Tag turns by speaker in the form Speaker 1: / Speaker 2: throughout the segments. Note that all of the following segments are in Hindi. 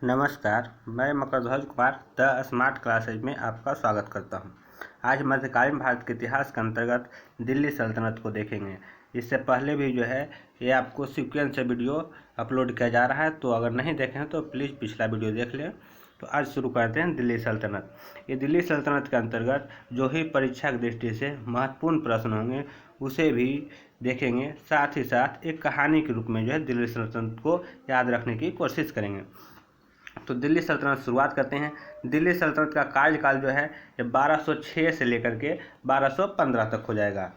Speaker 1: नमस्कार, मैं Makardhwaj Kumar the smart classes में आपका स्वागत करता हूं। आज मध्यकालीन भारत के इतिहास के अंतर्गत दिल्ली सल्तनत को देखेंगे। इससे पहले भी जो है ये आपको सीक्वेंस से वीडियो अपलोड किया जा रहा है, तो अगर नहीं देखे हैं तो प्लीज़ पिछला वीडियो देख लें। तो आज शुरू करते हैं दिल्ली सल्तनत। ये दिल्ली सल्तनत के अंतर्गत जो ही परीक्षा की दृष्टि से महत्वपूर्ण प्रश्न होंगे उसे भी देखेंगे, साथ ही साथ एक कहानी के रूप में जो है दिल्ली सल्तनत को याद रखने की कोशिश करेंगे। तो दिल्ली सल्तनत शुरुआत करते हैं। दिल्ली सल्तनत का कार्यकाल जो है ये 1206 से लेकर के 1215 तक हो जाएगा।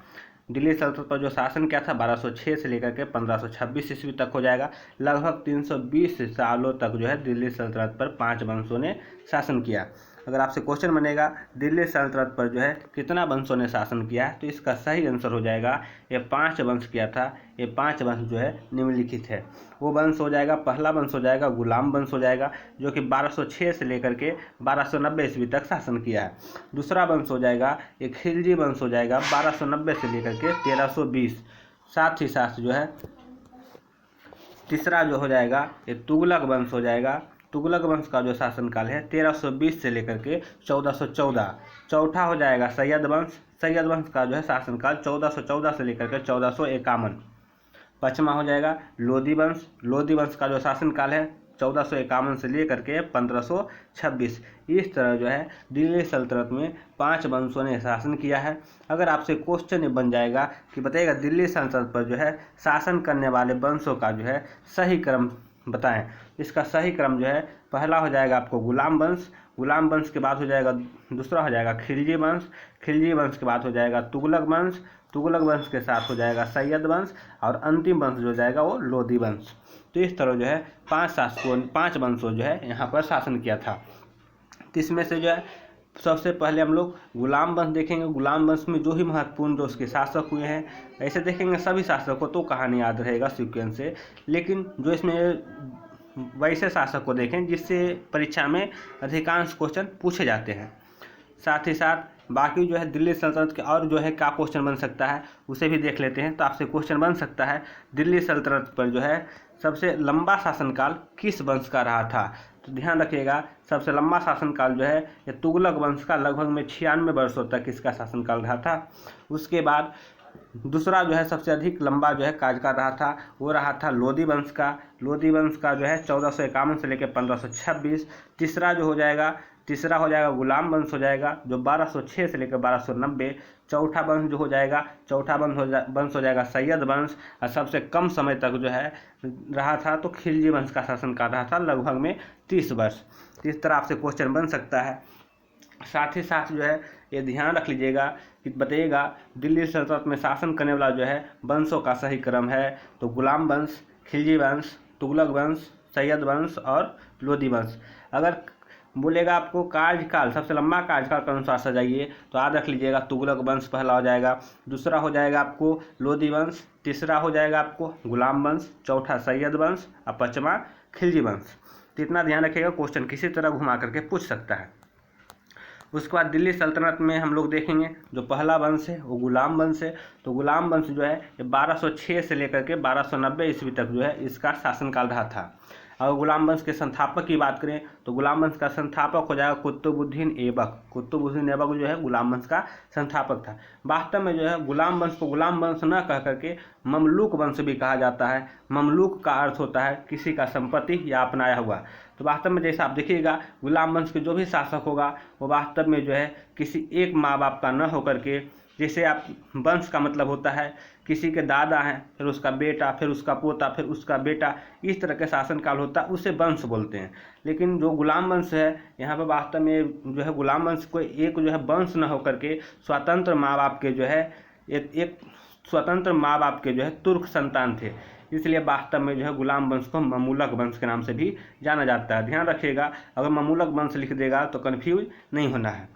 Speaker 1: दिल्ली सल्तनत पर जो शासन किया था 1206 से लेकर के 1526 ईस्वी तक हो जाएगा। लगभग 320 सालों तक जो है दिल्ली सल्तनत पर 5 वंशों ने शासन किया। अगर आपसे क्वेश्चन बनेगा दिल्ली सल्तनत पर जो है कितना वंशों ने शासन किया है, तो इसका सही आंसर हो जाएगा ये 5 वंश किया था। ये 5 वंश जो है निम्नलिखित है। वो वंश हो जाएगा, पहला वंश हो जाएगा गुलाम वंश हो जाएगा, जो कि 1206 से लेकर के 1290 ईस्वी तक शासन किया है। दूसरा वंश हो जाएगा ये खिलजी वंश हो जाएगा, 1290 से लेकर के 1320। साथ ही साथ जो है तीसरा जो हो जाएगा ये तुगलक वंश हो जाएगा। तुगलक वंश का जो शासनकाल है 1320 से लेकर के 1414। चौथा हो जाएगा सैयद वंश। सैयद वंश का जो है शासनकाल 1414 से लेकर के 1451। पाँचवा हो जाएगा लोधी वंश। लोधी वंश का जो शासनकाल है 1451 से लेकर के 1526। इस तरह जो है दिल्ली सल्तनत में 5 वंशों ने शासन किया है। अगर आपसे क्वेश्चन ये बन जाएगा कि बताइएगा दिल्ली सल्तनत पर जो है शासन करने वाले वंशों का जो है सही क्रम बताएं। इसका सही क्रम जो है पहला हो जाएगा आपको गुलाम वंश। गुलाम वंश के बाद हो जाएगा दूसरा हो जाएगा खिलजी वंश। खिलजी वंश के बाद हो जाएगा तुगलक वंश। तुगलक वंश के साथ हो जाएगा सैयद वंश और अंतिम वंश जो जाएगा वो लोधी वंश। तो इस तरह जो है 5 वंशों जो है यहाँ पर शासन किया था। तो इसमें से जो है सबसे पहले हम लोग गुलाम वंश देखेंगे। गुलाम वंश में जो ही महत्वपूर्ण जो उसके शासक हुए हैं, ऐसे देखेंगे सभी शासकों को तो कहानी याद रहेगा सीक्वेंस से, लेकिन जो इसमें वैसे शासक को देखें जिससे परीक्षा में अधिकांश क्वेश्चन पूछे जाते हैं। साथ ही साथ बाकी जो है दिल्ली सल्तनत के और जो है क्या क्वेश्चन बन सकता है उसे भी देख लेते हैं। तो आपसे क्वेश्चन बन सकता है दिल्ली सल्तनत पर जो है सबसे लंबा शासनकाल किस वंश का रहा था। तो ध्यान रखिएगा सबसे लंबा शासनकाल जो है ये तुगलक वंश का लगभग में 96 वर्षों तक इसका शासनकाल रहा था। उसके बाद दूसरा जो है सबसे अधिक लंबा जो है कार्यकाल रहा था वो रहा था लोधी वंश का। लोधी वंश का जो है 1451 से लेकर 1526। तीसरा हो जाएगा गुलाम वंश हो जाएगा, जो 1206 से लेकर 1290। चौथा वंश जो हो जाएगा वंश हो जाएगा सैयद वंश। और सबसे कम समय तक जो है रहा था तो खिलजी वंश का शासनकाल रहा था लगभग में 30 वर्ष। इस तरह आपसे क्वेश्चन बन सकता है। साथ ही साथ जो है ये ध्यान रख लीजिएगा कि बताइएगा दिल्ली सल्तनत में शासन करने वाला जो है वंशों का सही क्रम है। तो गुलाम वंश, खिलजी वंश, तुगलक वंश, सैयद वंश और लोधी वंश। अगर बोलेगा आपको कार्यकाल सबसे लंबा कार्यकाल के अनुसार सजाइए तो याद रख लीजिएगा तुगलक वंश पहला हो जाएगा, दूसरा हो जाएगा आपको लोधी वंश, तीसरा हो जाएगा आपको गुलाम वंश, चौथा सैयद वंश और पाँचवा खिलजी वंश। तो इतना ध्यान रखिएगा, क्वेश्चन किसी तरह घुमा करके पूछ सकता है। उसके बाद दिल्ली सल्तनत में हम लोग देखेंगे जो पहला वंश है वो गुलाम वंश है। तो गुलाम वंश जो है ये 1206 से लेकर के 1290 ईस्वी तक जो है इसका शासनकाल रहा था। अगर गुलाम वंश के संस्थापक की बात करें तो गुलाम वंश का संस्थापक हो जाएगा कुतुबुद्दीन ऐबक। कुतुबुद्दीन ऐबक जो है गुलाम वंश का संस्थापक था। वास्तव में जो है गुलाम वंश को गुलाम वंश न कह करके ममलूक वंश भी कहा जाता है। ममलूक का अर्थ होता है किसी का संपत्ति या अपनाया हुआ। तो वास्तव में जैसा आप देखिएगा गुलाम वंश के जो भी शासक होगा वो वास्तव में जो है किसी एक माँ बाप का न होकर के, जैसे आप वंश का मतलब होता है किसी के दादा हैं फिर उसका बेटा फिर उसका पोता फिर उसका बेटा, इस तरह के शासनकाल होता है, उसे वंश बोलते हैं। लेकिन जो गुलाम वंश है यहाँ पर वास्तव में जो है गुलाम वंश को एक जो है वंश न होकर के स्वतंत्र माँ बाप के जो है एक स्वतंत्र माँ बाप के जो है तुर्क संतान थे, इसलिए वास्तव में जो है गुलाम वंश को ममूलक वंश के नाम से भी जाना जाता है। ध्यान रखिएगा अगर ममूलक वंश लिख देगा तो कन्फ्यूज नहीं होना है।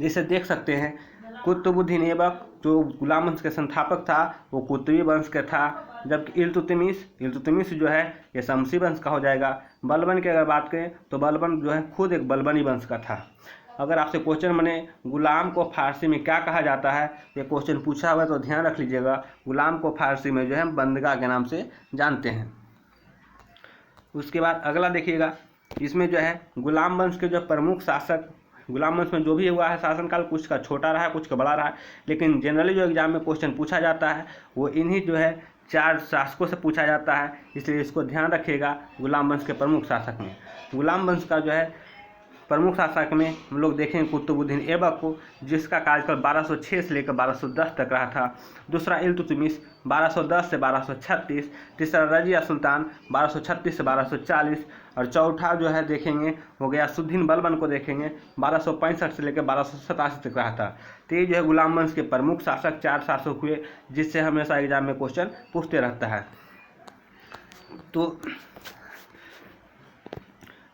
Speaker 1: जैसे देख सकते हैं कुतुबुद्दीन ऐबक जो गुलाम वंश के संस्थापक था वो कुतुबी वंश का था, जबकि इल्तुतमिश जो है ये शमसी वंश का हो जाएगा। बलबन की अगर बात करें तो बलबन जो है खुद एक बलबनी वंश का था। अगर आपसे क्वेश्चन बने गुलाम को फारसी में क्या कहा जाता है, ये क्वेश्चन पूछा हुआ है तो ध्यान रख लीजिएगा गुलाम को फारसी में जो है बंदगा के नाम से जानते हैं। उसके बाद अगला देखिएगा इसमें जो है गुलाम वंश के जो प्रमुख शासक, गुलाम वंश में जो भी हुआ है शासनकाल, कुछ का छोटा रहा है कुछ का बड़ा रहा है, लेकिन जनरली जो एग्जाम में क्वेश्चन पूछा जाता है वो इन्हीं जो है 4 शासकों से पूछा जाता है, इसलिए इसको ध्यान रखिएगा। गुलाम वंश के प्रमुख शासक में गुलाम वंश का जो है प्रमुख शासक में हम लोग देखेंगे कुतुबुद्दीन ऐबक को, जिसका कार्यकाल 1206 से लेकर 1210 तक रहा था। दूसरा इल्तुतमिश 1210 से 1236, तीसरा रजिया सुल्तान 1236 से 1240, और चौथा जो है देखेंगे हो गया सुद्दीन बलबन को देखेंगे 1265 से लेकर 1287 तक रहा था। तो ये जो है गुलाम वंश के प्रमुख शासक 4 शासक हुए, जिससे हमेशा एग्जाम में क्वेश्चन पूछते रहता है। तो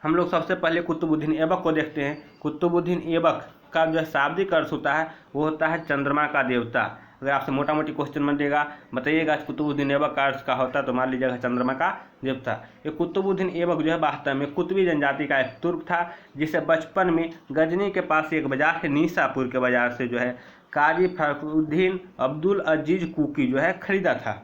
Speaker 1: हम लोग सबसे पहले कुतुबुद्दीन ऐबक को देखते हैं। कुतुबुद्दीन ऐबक का जो शाब्दिक अर्थ होता है वो होता है चंद्रमा का देवता। अगर आपसे मोटा मोटी क्वेश्चन बन देगा, बताइएगा कुतुबुद्दीन ऐबक का अर्थ का होता है, तो मान लीजिएगा चंद्रमा का देवता। ये कुतुबुद्दीन ऐबक जो है वास्तव में कुतुबी जनजाति का एक तुर्क था, जिसे बचपन में गजनी के पास एक बाजार है नीसापुर के बाजार से जो है काजी फखरुद्दीन अब्दुल अजीज कुकी जो है खरीदा था।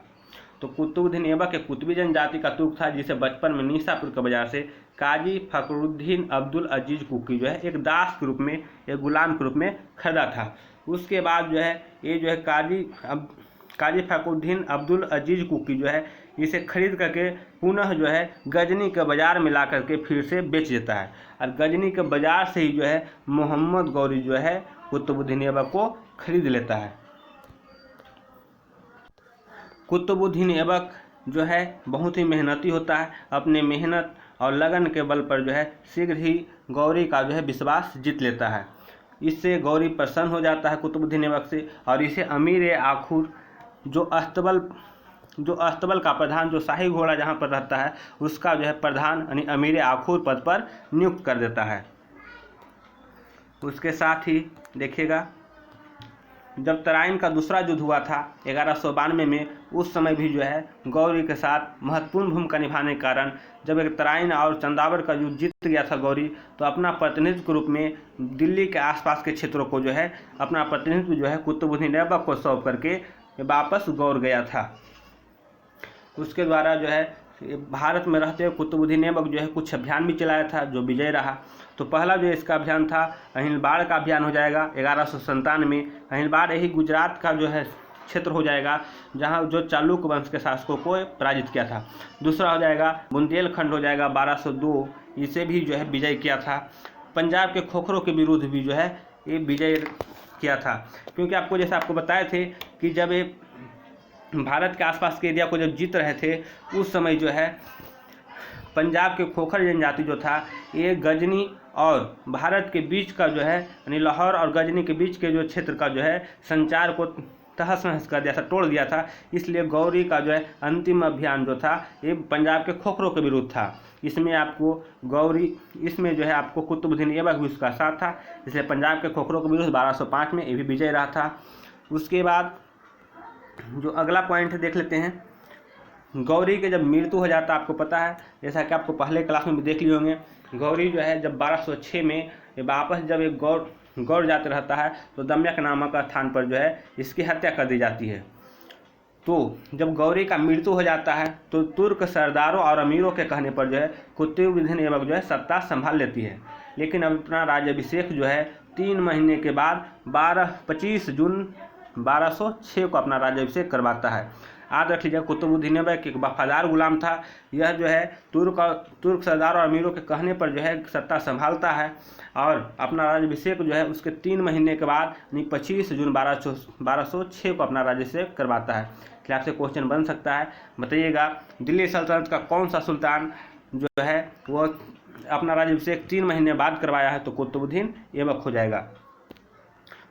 Speaker 1: तो कुतुबुद्दीन ऐबक एक कुतुबी जनजाति का तुर्क था, जिसे बचपन में नीसापुर के बाजार से काजी फखरुद्दीन अब्दुल अजीज कुकी जो है एक दास के रूप में, एक गुलाम के रूप में खरीदा था। उसके बाद जो है ये जो है काजी फखरुद्दीन अब्दुल अजीज कुकी जो है इसे खरीद करके पुनः जो है गजनी के बाजार में ला करके फिर से बेच देता है, और गजनी के बाजार से ही जो है मोहम्मद गौरी जो है कुतुबुद्दीन ऐबक को खरीद लेता है। कुतुबुद्दीन ऐबक जो है बहुत ही मेहनती होता है, अपने मेहनत और लगन के बल पर जो है शीघ्र ही गौरी का जो है विश्वास जीत लेता है। इससे गौरी प्रसन्न हो जाता है कुतुबुद्दीन ऐबक से, और इसे अमीर आखुर जो अस्तबल का प्रधान, जो शाही घोड़ा जहाँ पर रहता है उसका जो है प्रधान यानी अमीर आखुर पद पर नियुक्त कर देता है। उसके साथ ही देखिएगा जब तराइन का दूसरा युद्ध हुआ था 1192 में, उस समय भी जो है गौरी के साथ महत्वपूर्ण भूमिका निभाने के कारण जब एक तराइन और चंदावर का युद्ध जीत गया था गौरी, तो अपना प्रतिनिधित्व के रूप में दिल्ली के आसपास के क्षेत्रों को जो है अपना प्रतिनिधित्व जो है कुतुबुद्दीन ऐबक को सौंप करके वापस गौर गया था। उसके द्वारा जो है भारत में रहते हुए कुतुबुद्दीन ऐबक जो है कुछ अभियान भी चलाया था जो विजय रहा। तो पहला जो इसका अभियान था अहिलबाड़ का अभियान हो जाएगा 1197 में। अहिलबाड़ यही गुजरात का जो है क्षेत्र हो जाएगा जहां जो चालुक्य वंश के शासकों को पराजित किया था। दूसरा हो जाएगा बुंदेलखंड हो जाएगा 1202, इसे भी जो है विजय किया था। पंजाब के खोखरों के विरुद्ध भी जो है ये विजय किया था, क्योंकि आपको जैसे आपको बताए थे कि जब ये भारत के आसपास के एरिया को जब जीत रहे थे उस समय जो है पंजाब के खोखर जनजाति जो था ये गजनी और भारत के बीच का जो है यानी लाहौर और गजनी के बीच के जो क्षेत्र का जो है संचार को तहस नहस कर दिया था, तोड़ दिया था। इसलिए गौरी का जो है अंतिम अभियान जो था ये पंजाब के खोखरों के विरुद्ध था। इसमें आपको गौरी, इसमें जो है आपको कुतुबुद्दीन ऐबक भी उसका साथ था, इसलिए पंजाब के खोखरों के विरुद्ध 1205 में ये भी विजय रहा था। उसके बाद जो अगला पॉइंट देख लेते हैं, गौरी के जब मृत्यु हो जाता है, आपको पता है जैसा कि आपको पहले क्लास में भी देख लिए होंगे, गौरी जो है जब 1206 में वापस जब एक गौर जाते रहता है तो दम्यक नामक स्थान पर जो है इसकी हत्या कर दी जाती है। तो जब गौरी का मृत्यु हो जाता है तो तुर्क सरदारों और अमीरों के कहने पर जो है कुतुबुद्दीन ऐबक जो है सत्ता संभाल लेती है, लेकिन अब अपना राज्याभिषेक जो है 3 महीने के बाद 25 जून 1206 को अपना राज्याभिषेक करवाता है। याद रख लीजिए कुतुबुद्दीन ऐबक एक वफादार गुलाम था। यह जो है तुर्क सरदार और अमीरों के कहने पर जो है सत्ता संभालता है और अपना राज्याभिषेक जो है उसके 3 महीने के बाद यानी 25 जून 1206 को अपना राज्याभिषेक करवाता है। इसलिए आपसे क्वेश्चन बन सकता है, बताइएगा दिल्ली सल्तनत का कौन सा सुल्तान जो है वो अपना राज्याभिषेक 3 महीने बाद करवाया है, तो कुतुबुद्दीन ऐबक हो जाएगा।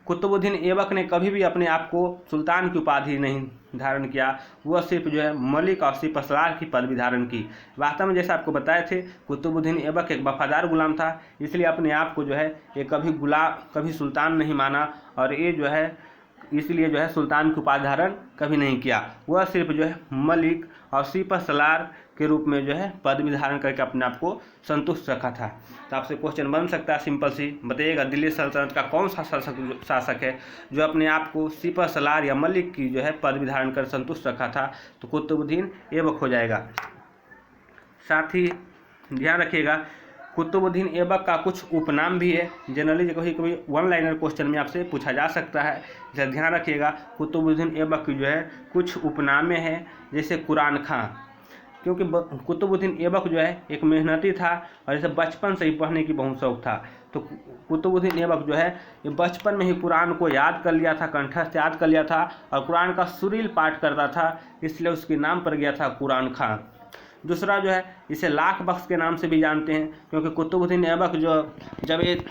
Speaker 1: कुतुबुद्दीन ऐबक ने कभी भी अपने आप को सुल्तान की उपाधि नहीं धारण किया, वह सिर्फ जो है मलिक और सिपहसालार की पदवी धारण की। वास्तव में जैसे आपको बताए थे कुतुबुद्दीन ऐबक एक वफादार गुलाम था, इसलिए अपने आप को जो है ये कभी सुल्तान नहीं माना, और ये जो है इसलिए जो है सुल्तान की उपाधि धारण कभी नहीं किया। वह सिर्फ जो है मलिक और सिपहसालार के रूप में जो है पदवी धारण करके अपने आप को संतुष्ट रखा था। तो आपसे क्वेश्चन बन सकता है सिंपल सी, बताइएगा दिल्ली सल्तनत का कौन सा शासक है जो अपने आप को सिपहसालार या मलिक की जो है पदवी धारण कर संतुष्ट रखा था, तो कुतुबुद्दीन ऐबक हो जाएगा। साथ ही ध्यान रखिएगा कुतुबुद्दीन ऐबक का कुछ उपनाम भी है। जनरली कभी कभी वन लाइनर क्वेश्चन में आपसे पूछा जा सकता है, इसे ध्यान रखिएगा। कुतुबुद्दीन ऐबक की जो है कुछ उपनामे हैं, जैसे कुरान खां, क्योंकि कुतुबुद्दीन ऐबक जो है एक मेहनती था और जैसे बचपन से ही पढ़ने की बहुत शौक था। तो कुतुबुद्दीन ऐबक जो है ये बचपन में ही कुरान को याद कर लिया था, कंठस्थ याद कर लिया था और कुरान का सुरील पाठ करता था, इसलिए उसके नाम पर गया था कुरान खां। दूसरा जो है इसे लाख बख्श के नाम से भी जानते हैं, क्योंकि कुतुबुद्दीन ऐबक जो जब ये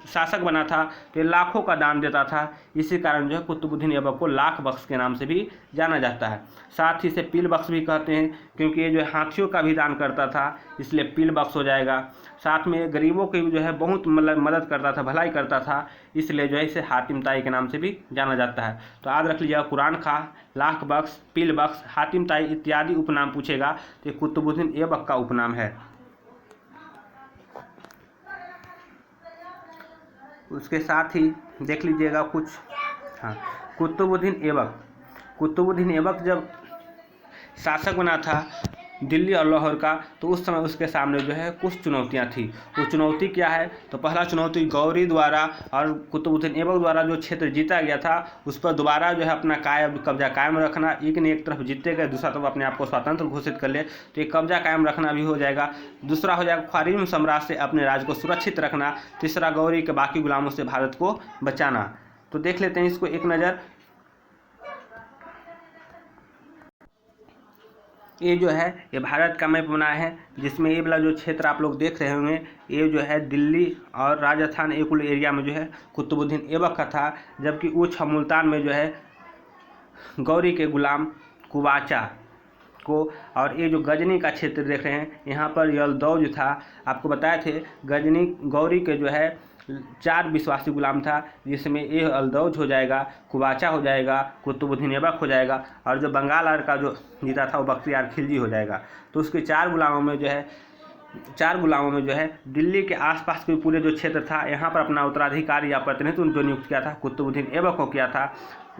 Speaker 1: शासक बना था तो ये लाखों का दान देता था, इसी कारण जो है कुतुबुद्दीन ऐबक को लाख बख्श के नाम से भी जाना जाता है। साथ ही इसे पील बख्श भी कहते हैं, क्योंकि ये जो है हाथियों का भी दान करता था, इसलिए पील बख्श हो जाएगा। साथ में गरीबों की जो है बहुत मदद करता था, भलाई करता था, इसलिए जो है इसे हातिम ताई के नाम से भी जाना जाता है। तो याद रख लीजिएगा, कुरान खां, लाख बख्श, पील बख्श, हातिम ताई इत्यादि उपनाम पूछेगा तो ये कुतुबुद्दीन ऐबक का उपनाम है। उसके साथ ही देख लीजिएगा कुछ, हाँ, कुतुबुद्दीन ऐबक जब शासक बना था दिल्ली और लाहौर का, तो उस समय उसके सामने जो है कुछ चुनौतियां थी। वो चुनौती क्या है, तो पहला चुनौती गौरी द्वारा और कुतुबुद्दीन ऐबक द्वारा जो क्षेत्र जीता गया था उस पर दोबारा जो है अपना कब्जा कायम रखना। एक ने एक तरफ जीते गए, दूसरा तरफ अपने आप को स्वतंत्र घोषित कर ले, तो ये कब्जा कायम रखना भी हो जाएगा। दूसरा हो जाएगा ख्वारिज्म साम्राज्य से अपने राज्य को सुरक्षित रखना। तीसरा गौरी के बाकी गुलामों से भारत को बचाना। तो देख लेते हैं इसको एक नज़र। ये जो है ये भारत का मैप बनाया है, जिसमें ये वाला जो क्षेत्र आप लोग देख रहे होंगे ये जो है दिल्ली और राजस्थान एक कुल एरिया में जो है कुतुबुद्दीन ऐबक का था, जबकि उच्च मुल्तान में जो है गौरी के गुलाम कुबाचा को, और ये जो गजनी का क्षेत्र देख रहे हैं यहाँ पर यलदौज था। आपको बताए थे गजनी गौरी के जो है 4 विश्वासी गुलाम था, जिसमें ये यलदौज हो जाएगा, कुबाचा हो जाएगा, कुतुबुद्दीन ऐबक हो जाएगा, और जो बंगाल आर का जो जीता था वो बख्तियार खिलजी हो जाएगा। तो उसके 4 गुलामों में जो है दिल्ली के आसपास के पूरे जो क्षेत्र था यहाँ पर अपना उत्तराधिकारी या प्रतिनिधित्व जो नियुक्त किया था कुतुबुद्दीन ऐबक को किया था।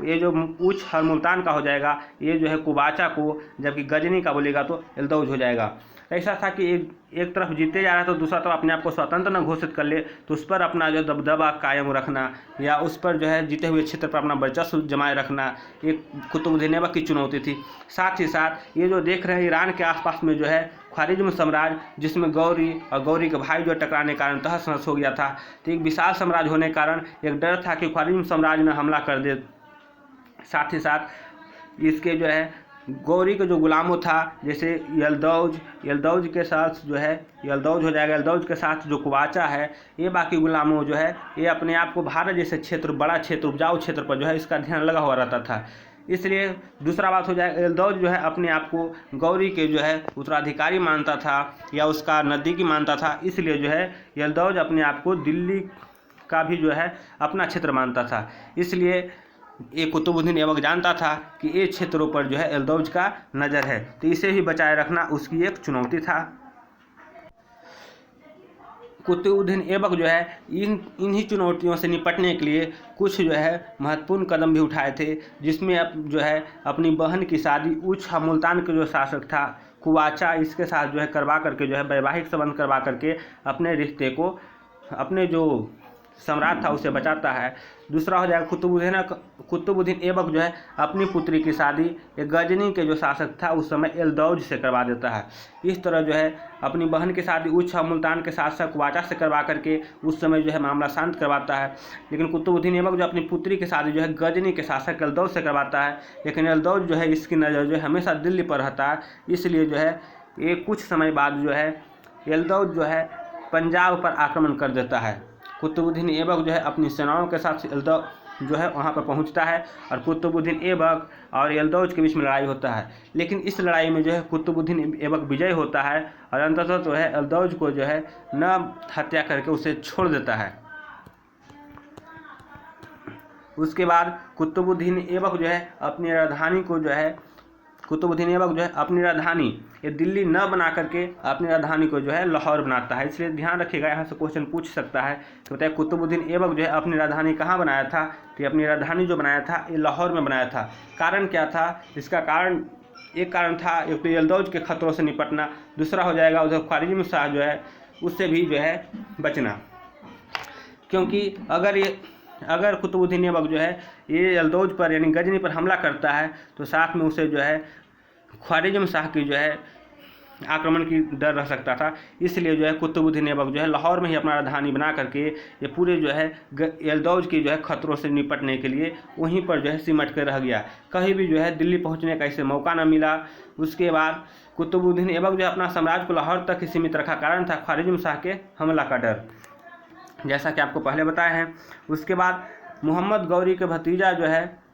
Speaker 1: ये जो उच्च और मुल्तान का हो जाएगा ये जो है कुबाचा को, जबकि गजनी का बोलेगा तो यलदौज हो जाएगा। ऐसा था कि एक तरफ जीते जा रहा है तो दूसरा तरफ अपने आप को स्वतंत्र न घोषित कर ले, तो उस पर अपना जो दबदबा कायम रखना या उस पर जो है जीते हुए क्षेत्र पर अपना वर्चस्व जमाए रखना, एक कुतुबुद्दीन ऐबक की चुनौती थी। साथ ही साथ ये जो देख रहे हैं ईरान के आसपास में जो है ख्वारिज्म साम्राज्य, जिसमें गौरी और गौरी के भाई जो टकराने के कारण तहस नहस हो गया था। तो एक विशाल साम्राज्य होने के कारण एक डर था कि ख्वारिज्म साम्राज्य में हमला कर दे। साथ ही साथ इसके जो है गौरी के जो गुलामों था, जैसे यलदौज के साथ जो है यलदौज हो जाएगा, यलदौज के साथ जो कुबाचा है, ये बाकी गुलामों जो है ये अपने आप को भारत जैसे क्षेत्र, बड़ा क्षेत्र, उपजाऊ क्षेत्र पर जो है इसका ध्यान लगा हुआ रहता था। इसलिए दूसरा बात हो जाएगा, यलदौज जो है अपने आप को गौरी के जो है उत्तराधिकारी मानता था या उसका नज़दीकी मानता था, इसलिए जो है यलदौज अपने आप को दिल्ली का भी जो है अपना क्षेत्र मानता था। इसलिए ये कुतुबुद्दीन ऐबक जानता था कि ये क्षेत्रों पर जो है यलदौज का नज़र है, तो इसे भी बचाए रखना उसकी एक चुनौती था। कुतुबुद्दीन ऐबक जो है इन्हीं चुनौतियों से निपटने के लिए कुछ जो है महत्वपूर्ण कदम भी उठाए थे, जिसमें अब जो है अपनी बहन की शादी उच्च मुल्तान के जो शासक था कुबाचा, इसके साथ जो है करवा करके जो है वैवाहिक संबंध करवा करके अपने रिश्ते को, अपने जो सम्राट था उसे बचाता है। दूसरा हो जाएगा कुतुबुद्दीन ऐबक जो है अपनी पुत्री की शादी एक गजनी के जो शासक था उस समय यलदौज से करवा देता है। इस तरह जो है अपनी बहन की शादी उच्च मुल्तान के शासक कुबाचा से करवा करके उस समय जो है मामला शांत करवाता है। लेकिन कुतुबुद्दीन ऐबक जो अपनी पुत्री की शादी जो है गजनी के शासक यलदौज से करवाता है, लेकिन यलदौज जो है इसकी नज़र जो है हमेशा दिल्ली पर रहता है। इसलिए जो है ये कुछ समय बाद जो है यलदौज जो है पंजाब पर आक्रमण कर देता है। कुतुबुद्दीन ऐबक जो है अपनी सेनाओं के साथ यलदौज जो है वहाँ पर पहुँचता है और कुतुबुद्दीन ऐबक और यलदौज के बीच में लड़ाई होता है। लेकिन इस लड़ाई में जो है कुतुबुद्दीन ऐबक विजय होता है और अंततः जो है यलदौज को जो है न हत्या करके उसे छोड़ देता है। उसके बाद कुतुबुद्दीन ऐबक जो है अपनी राजधानी ये दिल्ली न बना करके अपनी राजधानी को जो है लाहौर बनाता है। इसलिए ध्यान रखिएगा, यहाँ से क्वेश्चन पूछ सकता है तो बताइए कुतुबुद्दीन ऐबक जो है अपनी राजधानी कहाँ बनाया था, तो ये अपनी राजधानी जो बनाया था ये लाहौर में बनाया था। कारण क्या था, इसका एक कारण था एक तो यलदौज के खतरों से निपटना, दूसरा हो जाएगा उधर ख्वारिज्म शाह जो है उससे भी जो है बचना, क्योंकि अगर कुतुबुद्दीन ऐबक जो है ये यल्दौज पर यानी गजनी पर हमला करता है तो साथ में उसे जो है ख्वारिज़्म शाह की जो है आक्रमण की डर रह सकता था। इसलिए जो है कुतुबुद्दीन ऐबक जो है लाहौर में ही अपना राजधानी बना करके ये पूरे जो है यल्दौज की जो है खतरों से निपटने के लिए वहीं पर जो है सिमट कर रह गया। कहीं भी जो है दिल्ली पहुंचने का इसे मौका न मिला। उसके बाद कुतुबुद्दीन ऐबक जो है अपना साम्राज्य को लाहौर तक ही सीमित रखा, कारण था ख्वारिज़्म शाह के हमला का डर, जैसा कि आपको पहले बताया है। उसके बाद मोहम्मद गौरी के भतीजा जो है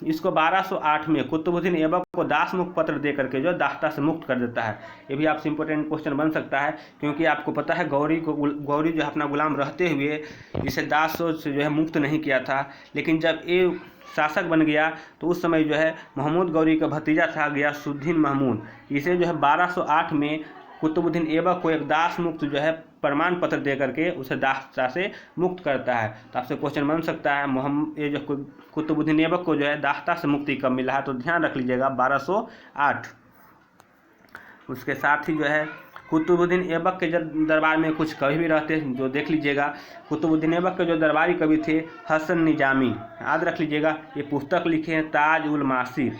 Speaker 1: इसको 1208 में कुतुबुद्दीन ऐबक को दासमुख पत्र दे करके जो दास्ता से मुक्त कर देता है। ये भी आपसे इंपॉर्टेंट क्वेश्चन बन सकता है, क्योंकि आपको पता है गौरी जो है अपना गुलाम रहते हुए इसे दास से जो है मुक्त नहीं किया था। लेकिन जब ये शासक बन गया तो उस समय जो है महमूद गौरी का भतीजा था गियासुद्दीन महमूद, इसे जो है 1208 में कुतुबुद्दीन ऐबक को एक दास मुक्त जो है प्रमाण पत्र दे करके उसे दास्ता से मुक्त करता है। तो आपसे क्वेश्चन बन सकता है ये जो कुतुबुद्दीन ऐबक को जो है दास्ता से मुक्ति कब मिला है, तो ध्यान रख लीजिएगा 1208। उसके साथ ही जो है कुतुबुद्दीन ऐबक के दरबार में कुछ कवि भी रहते हैं, जो देख लीजिएगा। कुतुबुद्दीन ऐबक के जो दरबारी कवि थे हसन निजामी, याद रख लीजिएगा, ये पुस्तक लिखे हैं ताज उल मासिर।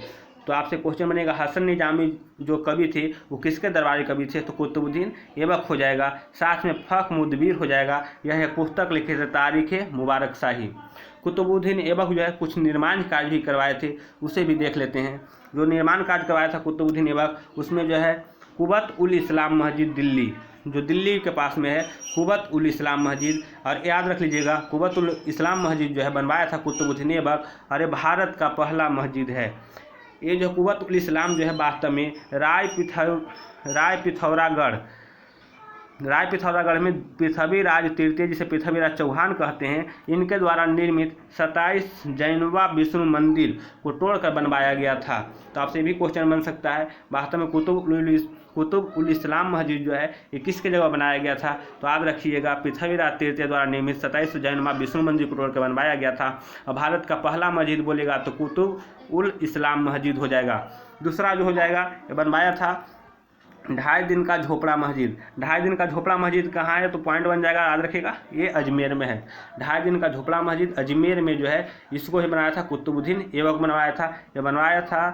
Speaker 1: तो आपसे क्वेश्चन बनेगा हसन निजामी जो कवि थे वो किसके दरबारी कवि थे, तो कुतुबुद्दीन ऐबक हो जाएगा। साथ में फ़ख मुदबिर हो जाएगा, यह एक पुस्तक लिखे थे तारीख मुबारक शाही। कुतुबुद्दीन ऐबक जो है कुछ निर्माण कार्य भी करवाए थे, उसे भी देख लेते हैं। जो निर्माण कार्य करवाया था कुतुबुद्दीन ऐबक, उसमें जो है कुबत उल इस्लाम मस्जिद दिल्ली, जो दिल्ली के पास में है कुबत उल इस्लाम मस्जिद, और याद रख लीजिएगा कुबत उल इस्लाम मस्जिद जो है बनवाया था कुतुबुद्दीन ऐबक, और ये भारत का पहला मस्जिद है। ये जो कुबत उल इस्लाम जो है वास्तव में राय पिथौरागढ़ में पृथ्वीराज तृतीय, जिसे पृथ्वीराज चौहान कहते हैं, इनके द्वारा निर्मित 27 जैनवा विष्णु मंदिर को तोड़कर बनवाया गया था। तो आपसे भी क्वेश्चन बन सकता है वास्तव में कुतुब उल इस्लाम मस्जिद जो है ये किसके जगह बनाया गया था, तो याद रखिएगा पृथ्वीराज तृतीय द्वारा निर्मित 27 जैनवा विष्णु मंदिर को तोड़कर बनवाया गया था। और भारत का पहला मस्जिद बोलेगा तो कुतुब उल इस्लाम मस्जिद हो जाएगा। दूसरा जो हो जाएगा ये बनवाया था 2.5 दिन का झोपड़ा मस्जिद। 2.5 दिन का झोपड़ा मस्जिद कहाँ है, तो पॉइंट बन जाएगा, याद रखिएगा, ये अजमेर में है। 2.5 दिन का झोपड़ा मस्जिद अजमेर में जो है इसको ही बनाया था कुतुबुद्दीन ऐबक बनवाया था। ये बनवाया था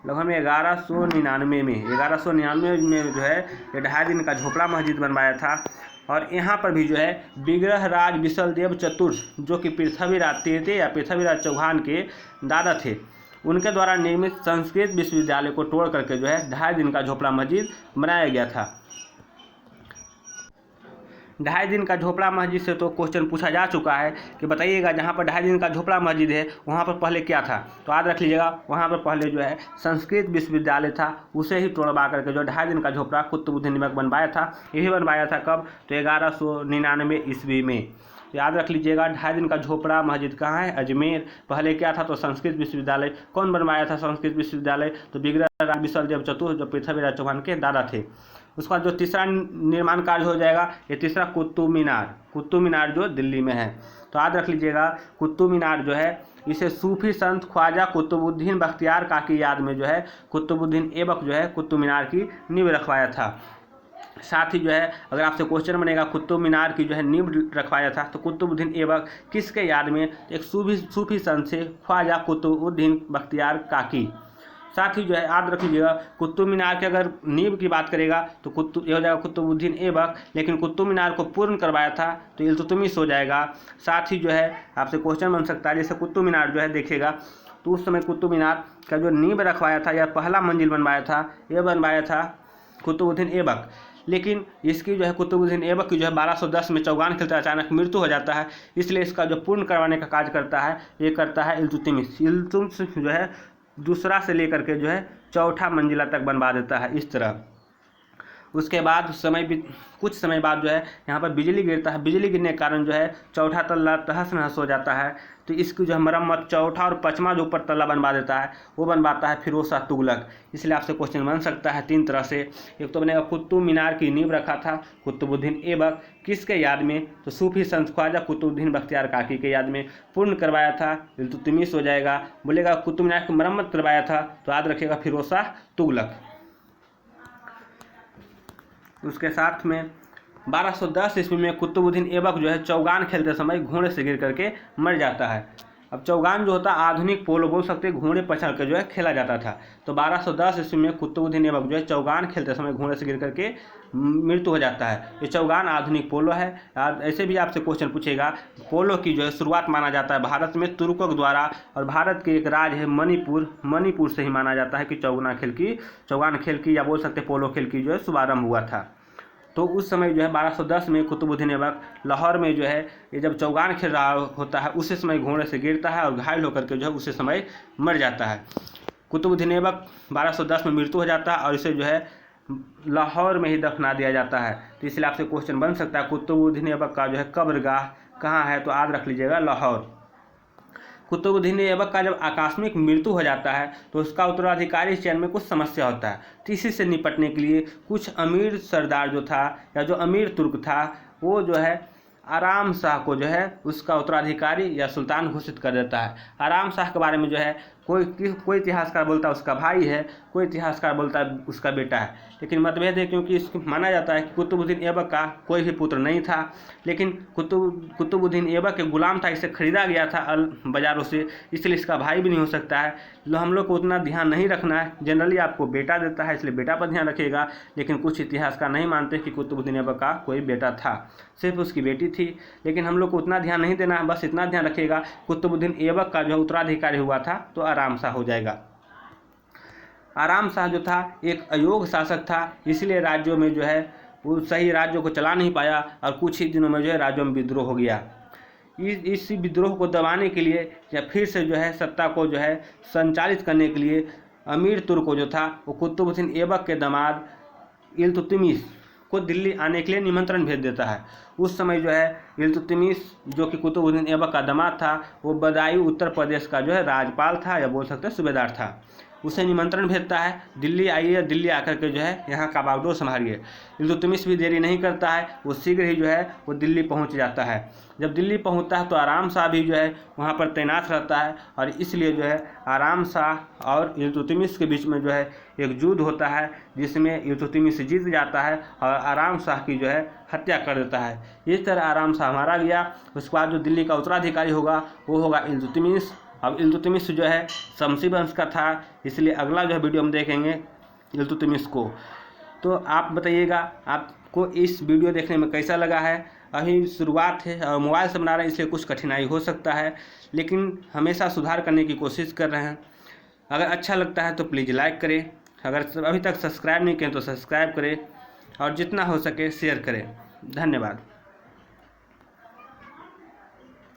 Speaker 1: लगभग 1199 में। 1199 में जो है ये 2.5 दिन का झोपड़ा मस्जिद बनवाया था। और यहाँ पर भी जो है विग्रहराज विशलदेव चतुर्थ, जो कि पृथ्वीराज तृतीय या पृथ्वीराज चौहान के दादा थे, उनके द्वारा निर्मित संस्कृत विश्वविद्यालय को तोड़ करके जो है 2.5 दिन का झोपड़ा मस्जिद बनाया गया था। 2.5 दिन का झोपड़ा मस्जिद से तो क्वेश्चन पूछा जा चुका है कि बताइएगा जहाँ पर 2.5 दिन का झोपड़ा मस्जिद है वहाँ पर पहले क्या था, तो याद रख लीजिएगा वहाँ पर पहले जो है संस्कृत विश्वविद्यालय था, उसे ही तोड़वा करके जो 2.5 दिन का झोपड़ा कुतुबुद्दीन ऐबक बनवाया था। यही बनवाया था कब, तो 1199 ईस्वी में। याद रख लीजिएगा 2.5 दिन का झोपड़ा मस्जिद कहाँ है, अजमेर। पहले क्या था, तो संस्कृत विश्वविद्यालय। कौन बनवाया था संस्कृत विश्वविद्यालय, तो विग्रहराज विशलदेव चतुर्थ, जो पृथ्वीराज चौहान के दादा थे। उसका जो तीसरा निर्माण कार्य हो जाएगा, ये तीसरा कुतुब मीनार जो दिल्ली में है। तो याद रख लीजिएगा कुतुब मीनार जो है इसे सूफी संत ख्वाजा कुतुबुद्दीन बख्तियार का की याद में जो है कुतुबुद्दीन ऐबक जो है कुतुब मीनार की नींव रखवाया था। साथ ही जो है अगर आपसे क्वेश्चन बनेगा कुतुब मीनार की जो है नींव रखवाया था, तो कुतुबुद्दीन ऐबक किसके याद में, एक सूफी संत से ख्वाजा कुतुबुद्दीन बख्तियार काकी। साथ ही जो है याद रख लीजिएगा कुतुब मीनार के अगर नींव की बात करेगा तो ये हो जाएगा कुतुबुद्दीन ऐबक, लेकिन कुतुब मीनार को पूर्ण करवाया था तो इल्तुतमिश हो जाएगा। साथ ही जो है आपसे क्वेश्चन बन सकता है, जैसे कुतुब मीनार जो है देखिएगा तो उस समय कुतुब मीनार का जो नींव रखवाया था या पहला मंजिल बनवाया था, यह बनवाया था कुतुबुद्दीन ऐबक। लेकिन इसकी जो है कुतुबुद्दीन ऐबक की जो है 1210 में चौगान खिलते अचानक मृत्यु हो जाता है, इसलिए इसका जो पूर्ण करवाने का कार्य करता है ये करता है इल्तुतमिश। इल्तुतमिश जो है दूसरा से लेकर के जो है चौथा मंजिला तक बनवा देता है इस तरह। उसके बाद कुछ समय बाद जो है यहाँ पर बिजली गिरता है। बिजली गिरने के कारण जो है चौथा तल्ला तहस नहस हो जाता है, तो इसकी जो है मरम्मत चौथा और पाँचवा जो ऊपर तल्ला बनवा देता है वो बनवाता है फिरोज शाह तुगलक। इसलिए आपसे क्वेश्चन बन सकता है 3 तरह से। एक तो बनेगा कुतुब मीनार की नींव रखा था कुतुबुद्दीन ऐबक, किसके याद में, तो सूफी संत ख्वाजा कुतुबुद्दीन बख्तियार काकी के याद में। पूर्ण करवाया था इल्तुतमिश हो जाएगा। बोलेगा कुतुब मीनार की मरम्मत करवाया था, तो याद रखिएगा फिरोज शाह तुगलक। उसके साथ में 1210 ईस्वी में कुतुबुद्दीन ऐबक जो है चौगान खेलते समय घोड़े से गिर करके मर जाता है। अब चौगान जो होता है आधुनिक पोलो बोल सकते हैं, घोड़े पर चढ़ कर जो है खेला जाता था। तो 1210 ईस्वी में कुतुबुद्दीन ऐबक जो है चौगान खेलते समय घोड़े से गिर करके मृत्यु हो जाता है। ये चौगान आधुनिक पोलो है। ऐसे भी आपसे क्वेश्चन पूछेगा, पोलो की जो है शुरुआत माना जाता है भारत में तुर्कों द्वारा, और भारत के एक राज्य है मणिपुर से ही माना जाता है कि चौगान खेल की या बोल सकते पोलो खेल की जो है शुभारंभ हुआ था। तो उस समय जो है 1210 में कुतुबुद्दीन ऐबक लाहौर में जो है ये जब चौगान खेल रहा होता है उसी समय घोड़े से गिरता है और घायल होकर के जो है उसी समय मर जाता है। कुतुबुद्दीन ऐबक 1210 में मृत्यु हो जाता है और इसे जो है लाहौर में ही दफना दिया जाता है। तो इसलिए आपसे क्वेश्चन बन सकता है कुतुबुद्दीन ऐबक का जो है कब्रगाह कहाँ है, तो याद रख लीजिएगा लाहौर। कुतुबुद्दीन ऐबक का जब आकस्मिक मृत्यु हो जाता है तो उसका उत्तराधिकारी चयन में कुछ समस्या होता है। तो इसी से निपटने के लिए कुछ अमीर सरदार जो था या जो अमीर तुर्क था वो जो है आराम शाह को जो है उसका उत्तराधिकारी या सुल्तान घोषित कर देता है। आराम शाह के बारे में जो है कोई इतिहासकार बोलता है उसका भाई है, कोई इतिहासकार बोलता है उसका बेटा है, लेकिन मतभेद है क्योंकि इसको माना जाता है कि कुतुबुद्दीन ऐबक का कोई भी पुत्र नहीं था, लेकिन कुतुबुद्दीन ऐबक के गुलाम था, इसे खरीदा गया था बाज़ारों से, इसलिए इसका भाई भी नहीं हो सकता है। हम लोग को उतना ध्यान नहीं रखना है, जनरली आपको बेटा देता है इसलिए बेटा पर ध्यान रखिएगा, लेकिन कुछ इतिहासकार नहीं मानते कि कुतुबुद्दीन ऐबक का कोई बेटा था, सिर्फ उसकी बेटी थी। लेकिन हम लोग को उतना ध्यान नहीं देना है, बस इतना ध्यान रखिएगा कुतुबुद्दीन ऐबक का जो उत्तराधिकारी हुआ था तो आराम शाह हो जाएगा। आराम शाह जो था एक अयोग्य शासक था, इसलिए राज्यों में जो है वो सही राज्यों को चला नहीं पाया और कुछ ही दिनों में जो है राज्यों में विद्रोह हो गया। इस विद्रोह को दबाने के लिए या फिर से जो है सत्ता को जो है संचालित करने के लिए अमीर तुर्क जो था वो कुतुबुद्दीन ऐबक के दामाद इल्तुतमिश को दिल्ली आने के लिए निमंत्रण भेज देता है। उस समय जो है इल्तुतमिश जो कि कुतुबुद्दीन ऐबक का दामाद था वो बदायूं उत्तर प्रदेश का जो है राज्यपाल था या बोल सकते हैं सूबेदार था। उसे निमंत्रण भेजता है, दिल्ली आइए, दिल्ली आकर के जो है यहाँ का बागडोर संभालिए। इल्तुतमिश भी देरी नहीं करता है, वो शीघ्र ही जो है वो दिल्ली पहुँच जाता है। जब दिल्ली पहुँचता है तो आराम शाह भी जो है वहाँ पर तैनात रहता है और इसलिए जो है आराम शाह और इल्तुतमिश के बीच में जो है एक युद्ध होता है जिसमें इल्तुतमिश जीत जाता है और आराम शाह की जो है हत्या कर देता है। इस तरह आराम शाह मारा गया। उसके बाद जो दिल्ली का उत्तराधिकारी होगा वो होगा इल्तुतमिश। अब इल्तुतमिश जो है शमसी वंश का था, इसलिए अगला जो है वीडियो हम देखेंगे इल्तुतमिश को। तो आप बताइएगा आपको इस वीडियो देखने में कैसा लगा है। अभी शुरुआत है और मोबाइल से बना रहे हैं इसलिए कुछ कठिनाई हो सकता है, लेकिन हमेशा सुधार करने की कोशिश कर रहे हैं। अगर अच्छा लगता है तो प्लीज़ लाइक करें, अगर अभी तक सब्सक्राइब नहीं किए तो सब्सक्राइब करें और जितना हो सके शेयर करें। धन्यवाद।